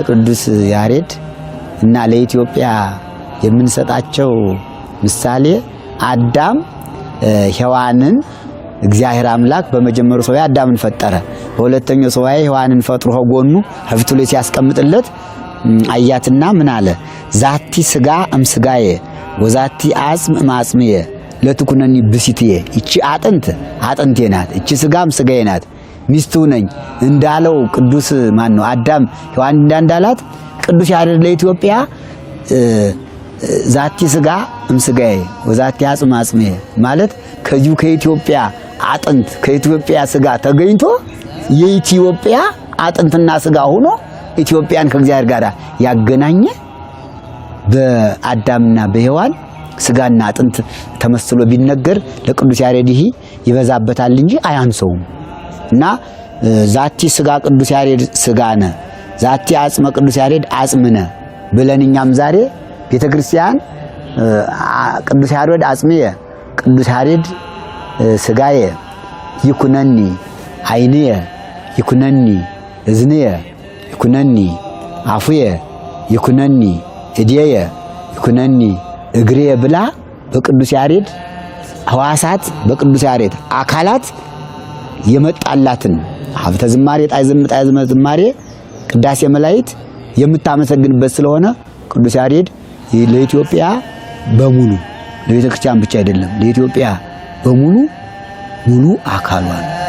ቅዱስ ያሬድ እና ለኢትዮጵያ የምንሰጣቸው ምሳሌ አዳም ሔዋንን እግዚአብሔር አምላክ በመጀመሪያው ሱባዔ አዳምን ፈጠረ። በሁለተኛው ሱባዔ ሔዋንን ፈጥሮ ጎኑ ሀብቱ ላይ ሲያስቀምጥለት አያትና ምን አለ? ዛቲ ስጋ እምስጋዬ ወዛቲ አጽም ማጽምዬ ለትኩነኒ ብሲትዬ። እቺ አጥንቴ ናት፣ እቺ ስጋም ስጋዬ ናት፣ ሚስቱ ነኝ እንዳለው ቅዱስ ማን ነው አዳም ሔዋን እንዳንዳላት ቅዱስ ያሬድ ለኢትዮጵያ ዛቲ ስጋ እምስጋዬ ወዛቲ አጽም ማጽምዬ ማለት ከዚሁ ከኢትዮጵያ አጥንት ከኢትዮጵያ ስጋ ተገኝቶ የኢትዮጵያ አጥንትና ስጋ ሆኖ ኢትዮጵያን ከእግዚአብሔር ጋር ያገናኘ በአዳምና በሔዋን ስጋና አጥንት ተመስሎ ቢነገር ለቅዱስ ያሬድ ይሄ ይበዛበታል እንጂ አያንሰውም። እና ዛቲ ስጋ ቅዱስ ያሬድ ስጋነ ዛቲ አጽመ ቅዱስ ያሬድ አጽምነ ብለንኛም ዛሬ ቤተክርስቲያን ቅዱስ ያሬድ አጽምየ ቅዱስ ያሬድ ስጋየ ይኩነኒ አይንየ ይኩነኒ እዝንየ ይኩነኒ አፉየ ይኩነኒ እድየ ይኩነኒ እግርየ ብላ በቅዱስ ያሬድ ሕዋሳት በቅዱስ ያሬድ አካላት የመጣላትን ሀብተ ዝማሬ ጣዕመ ዝማሬ ቅዳሴ መላእክት የምታመሰግንበት ስለሆነ ቅዱስ ያሬድ ለኢትዮጵያ በሙሉ ለቤተክርስቲያን ብቻ አይደለም ለኢትዮጵያ በሙሉ ሙሉ አካሏ ነው።